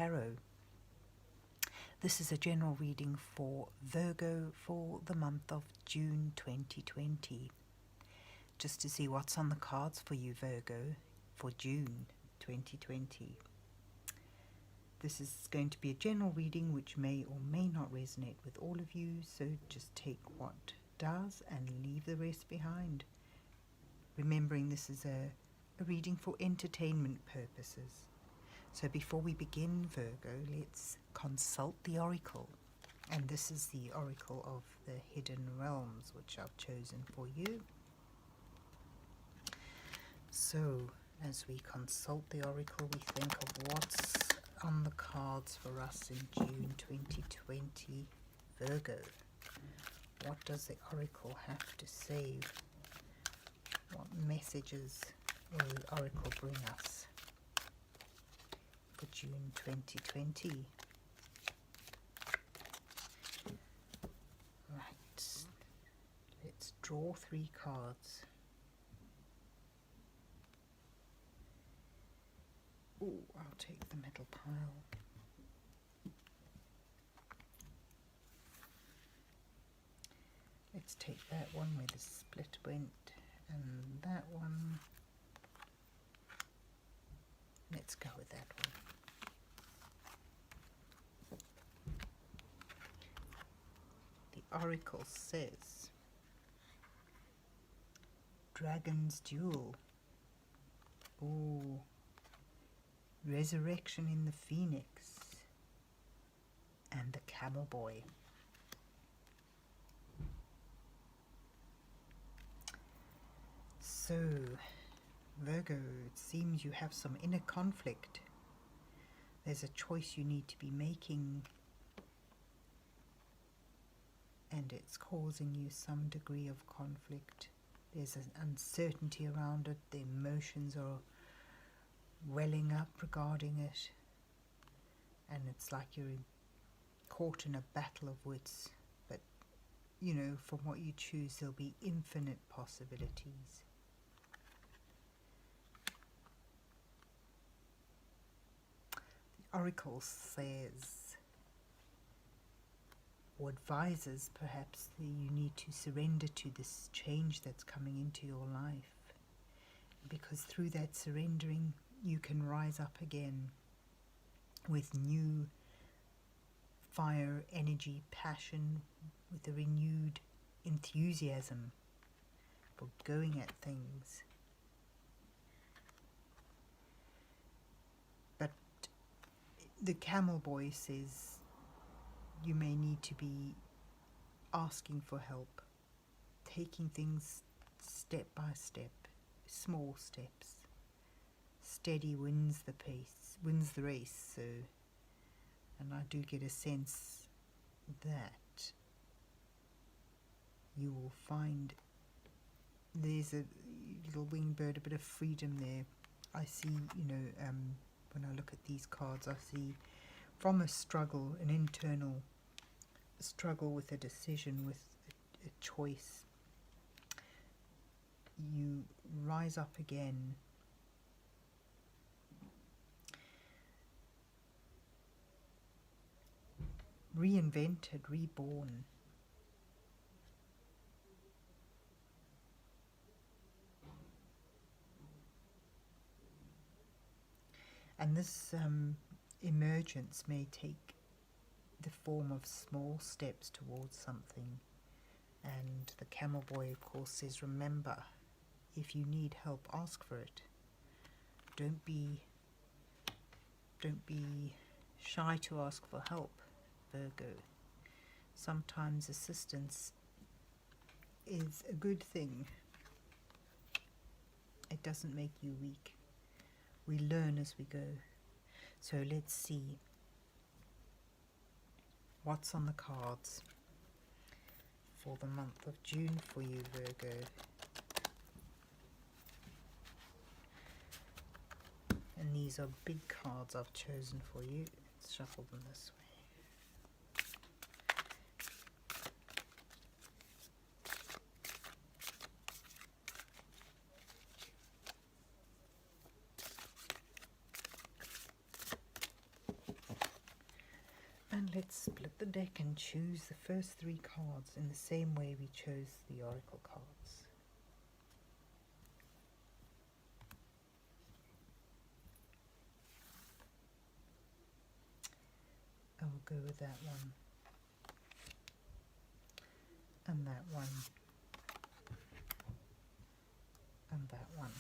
Tarot. This is a general reading for Virgo for the month of June 2020. Just to see what's on the cards for you, Virgo, for June 2020. This is going to be a general reading which may or may not resonate with all of you, so just take what does and leave the rest behind. Remembering this is a reading for entertainment purposes. So before we begin, Virgo, let's consult the oracle. And this is the oracle of the hidden realms, which I've chosen for you. So as we consult the oracle, we think of what's on the cards for us in June 2020, Virgo. What does the oracle have to say? What messages will the oracle bring us for June 2020? Right, let's draw 3 cards. Oh, I'll take the middle pile. Let's take that one where the split went, and that one. Let's go with that one. The oracle says, Dragon's Duel. Ooh. Resurrection in the Phoenix. And the Camel Boy. So, Virgo, it seems you have some inner conflict. There's a choice you need to be making, and it's causing you some degree of conflict. There's an uncertainty around it. The emotions are welling up regarding it, and it's like you're caught in a battle of wits. But, you know, from what you choose, there'll be infinite possibilities. Oracle says, or advises perhaps, that you need to surrender to this change that's coming into your life, because through that surrendering you can rise up again with new fire, energy, passion, with a renewed enthusiasm for going at things. The Camel Boy says you may need to be asking for help, taking things step by step, small steps. Steady wins the pace, wins the race. So, and I do get a sense that you will find there's a little winged bird, a bit of freedom there. I see, when I look at these cards, I see from a struggle, an internal struggle with a decision, with a choice, you rise up again. Reinvented, reborn. And this emergence may take the form of small steps towards something. And the Camel Boy, of course, says, remember, if you need help, ask for it. Don't be shy to ask for help, Virgo. Sometimes assistance is a good thing. It doesn't make you weak. We learn as we go. So let's see what's on the cards for the month of June for you, Virgo. And these are big cards I've chosen for you. Let's shuffle them this way. Let's split the deck and choose the first 3 cards in the same way we chose the oracle cards. I will go with that one, and that one, and that one.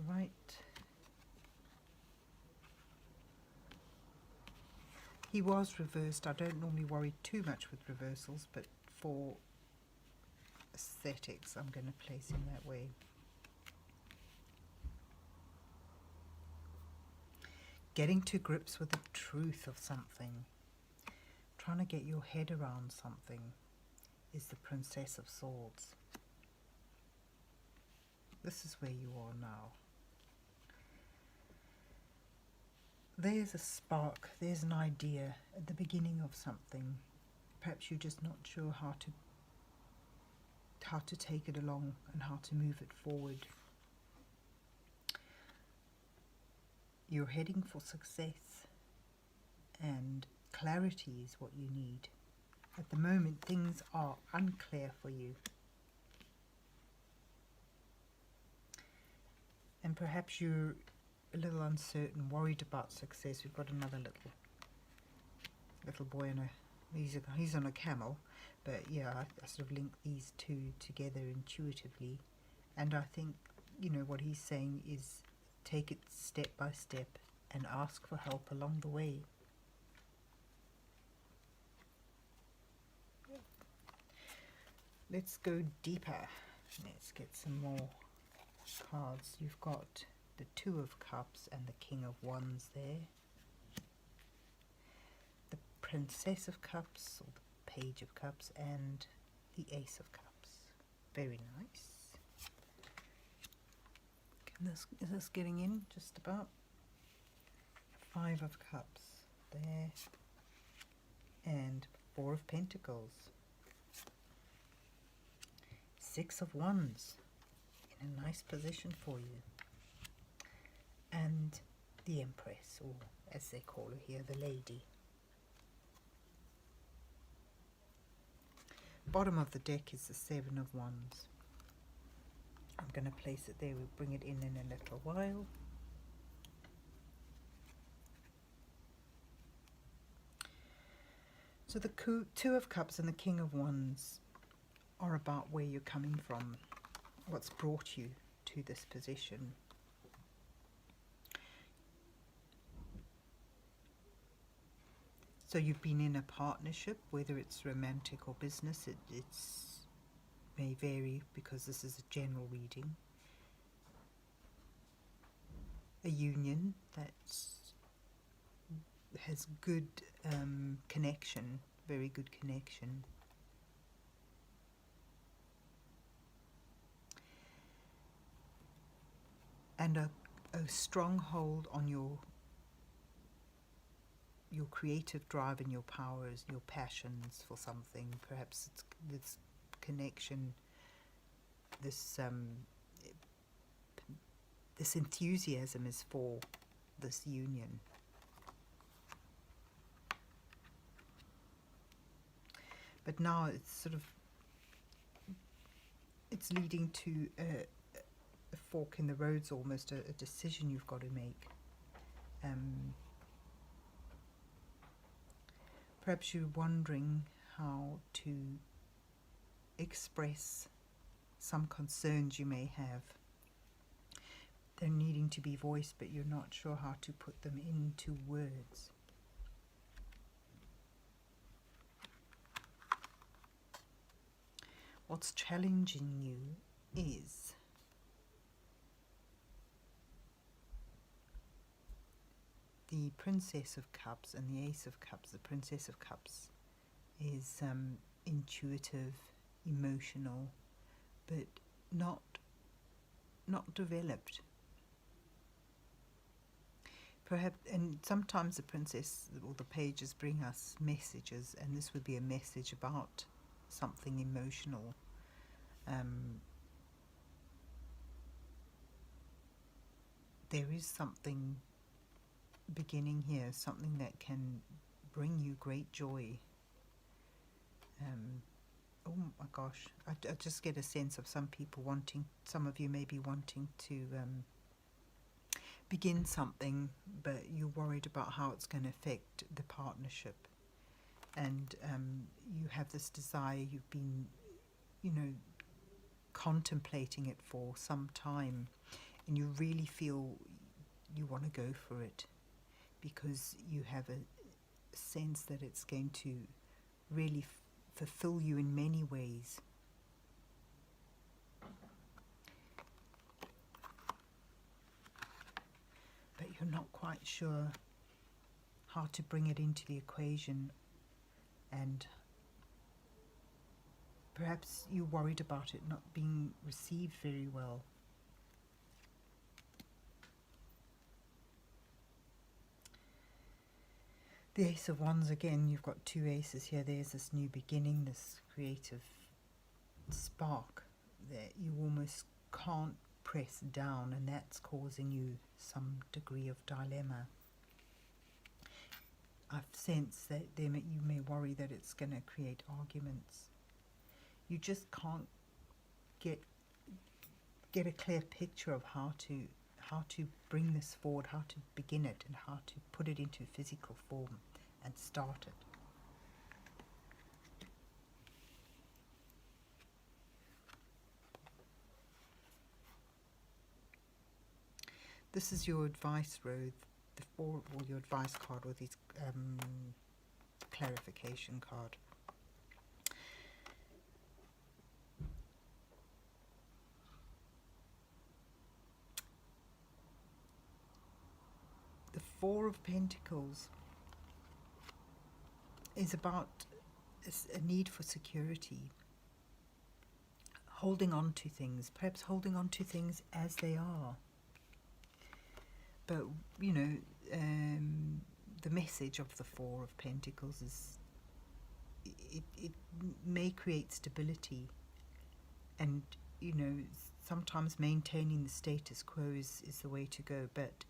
Right. He was reversed. I don't normally worry too much with reversals, but for aesthetics, I'm going to place him that way. Getting to grips with the truth of something, trying to get your head around something, is the Princess of Swords. This is where you are now. There's a spark, there's an idea at the beginning of something. Perhaps you're just not sure how to take it along and how to move it forward. You're heading for success, and clarity is what you need. At the moment, things are unclear for you. And perhaps you're a little uncertain, worried about success. We've got another little boy on he's on a camel, but yeah, I sort of link these two together intuitively, and I think, you know, what he's saying is take it step by step and ask for help along the way. Let's go deeper. Let's get some more cards. You've got the Two of Cups and the King of Wands there. The Princess of Cups, or the Page of Cups, and the Ace of Cups. Very nice. Is this getting in? Just about. Five of Cups there. And Four of Pentacles. Six of Wands. In a nice position for you. And the Empress, or as they call her here, the Lady. Bottom of the deck is the Seven of Wands. I'm going to place it there. We'll bring it in a little while. So the Two of Cups and the King of Wands are about where you're coming from, what's brought you to this position. So you've been in a partnership, whether it's romantic or business. It's may vary because this is a general reading. A union that has good connection, very good connection. And a strong hold on your creative drive and your powers, your passions for something. Perhaps it's this connection, this enthusiasm is for this union. But now it's leading to a fork in the roads, almost a decision you've got to make. Perhaps you're wondering how to express some concerns you may have. They're needing to be voiced, but you're not sure how to put them into words. What's challenging you is the Princess of Cups and the Ace of Cups. The Princess of Cups is intuitive, emotional, but not developed. Perhaps, and sometimes the princess or the pages bring us messages, and this would be a message about something emotional. There is something beginning here, something that can bring you great joy. Oh my gosh, I just get a sense of some people wanting, some of you may be wanting to begin something, but you're worried about how it's going to affect the partnership. And you have this desire, you've been, contemplating it for some time, and you really feel you want to go for it because you have a sense that it's going to really fulfill you in many ways. But you're not quite sure how to bring it into the equation, and perhaps you're worried about it not being received very well. The Ace of Wands again, you've got two aces here. There's this new beginning, this creative spark that you almost can't press down, and that's causing you some degree of dilemma. I've sensed that you may worry that it's going to create arguments. You just can't get a clear picture of how to bring this forward, how to begin it, and how to put it into physical form and start it. This is your advice row, or your advice card, or this clarification card. The Four of Pentacles is about a need for security, holding on to things, perhaps holding on to things as they are. But, the message of the Four of Pentacles is it may create stability, and, sometimes maintaining the status quo is the way to go, but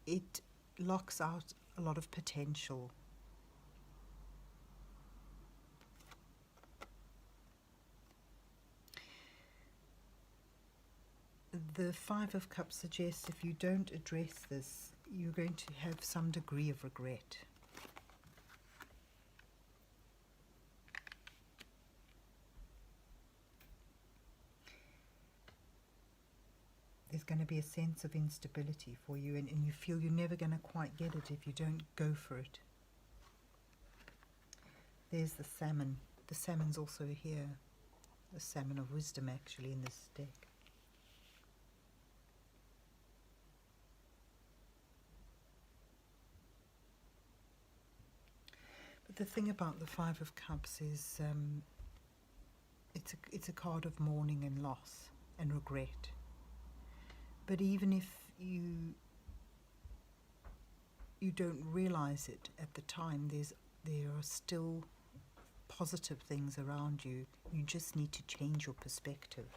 it locks out a lot of potential. The Five of Cups suggests if you don't address this, you're going to have some degree of regret. There's going to be a sense of instability for you, and you feel you're never going to quite get it if you don't go for it. There's the Salmon. The Salmon's also here. The Salmon of Wisdom, actually, in this deck. But the thing about the Five of Cups is it's a card of mourning and loss and regret. But even if you don't realize it at the time, there are still positive things around you. You just need to change your perspective.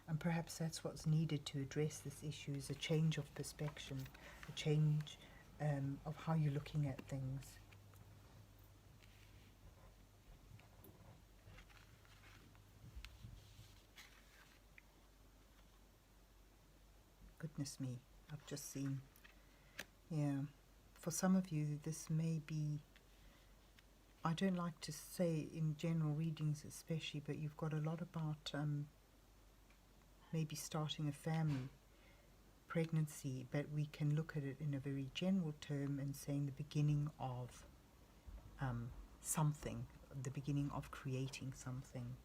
And perhaps that's what's needed to address this issue, is a change of perspective, a change of how you're looking at things. Goodness me, I've just seen, for some of you this may be, I don't like to say in general readings especially, but you've got a lot about maybe starting a family, pregnancy, but we can look at it in a very general term and saying the beginning of something, the beginning of creating something.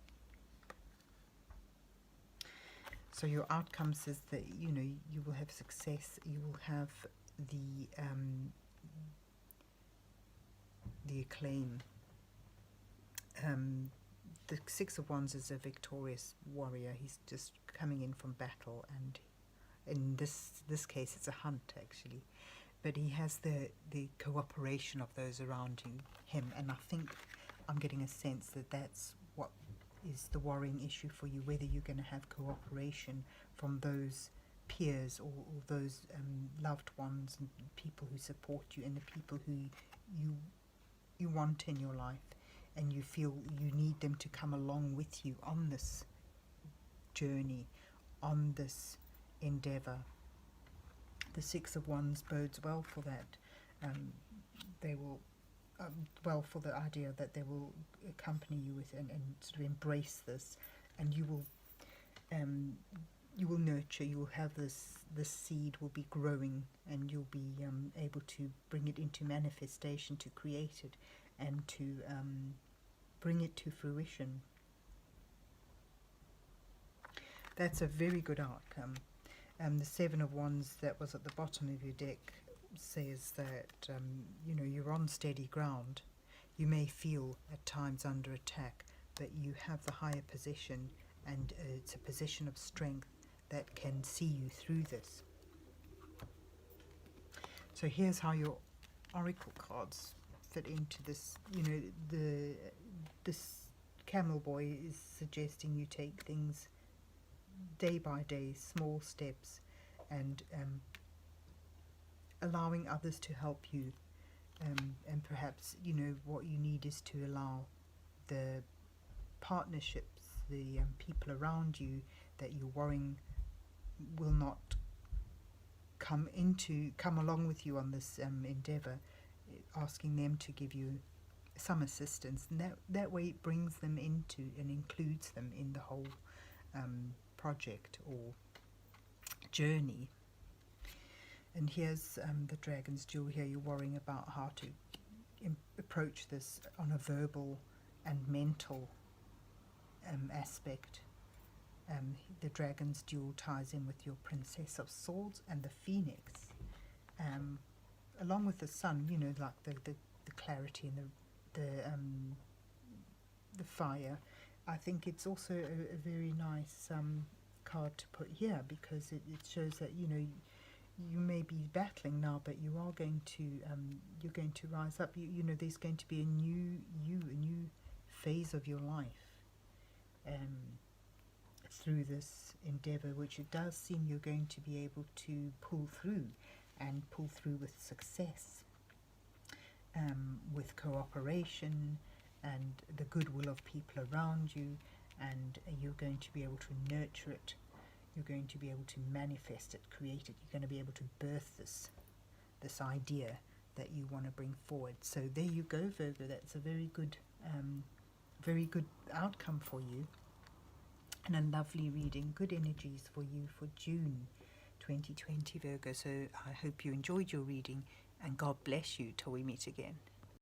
So your outcome says that, you will have success, you will have the acclaim. the Six of Wands is a victorious warrior. He's just coming in from battle, and in this case it's a hunt actually. But he has the cooperation of those around him, and I think I'm getting a sense that that's what is the worrying issue for you, whether you're going to have cooperation from those peers or those loved ones and people who support you, and the people who you want in your life, and you feel you need them to come along with you on this journey, on this endeavour. The Six of Wands bodes well for that. They will well for the idea that they will accompany you with and sort of embrace this, and you will nurture. You will have this seed will be growing, and you'll be able to bring it into manifestation, to create it, and to bring it to fruition. That's a very good outcome. The Seven of Wands that was at the bottom of your deck says that you're on steady ground. You may feel at times under attack, but you have the higher position, and it's a position of strength that can see you through this. So here's how your oracle cards fit into this. This camel boy is suggesting you take things day by day, small steps, and allowing others to help you, and perhaps what you need is to allow the partnerships, the people around you that you're worrying will not come along with you on this endeavour, asking them to give you some assistance, and that way it brings them into and includes them in the whole project or journey. And here's the Dragon's Jewel. Here you're worrying about how to approach this on a verbal and mental aspect. The Dragon's Jewel ties in with your Princess of Swords and the Phoenix, along with the Sun. Like the clarity and the fire. I think it's also a very nice card to put here, because it shows that you may be battling now, but you are going to you're going to rise up. There's going to be a new phase of your life through this endeavour, which it does seem you're going to be able to pull through with success, with cooperation and the goodwill of people around you, and you're going to be able to nurture it. You're going to be able to manifest it, create it. You're going to be able to birth this idea that you want to bring forward. So there you go, Virgo. That's a very good outcome for you, and a lovely reading. Good energies for you for June 2020, Virgo. So I hope you enjoyed your reading, and God bless you till we meet again.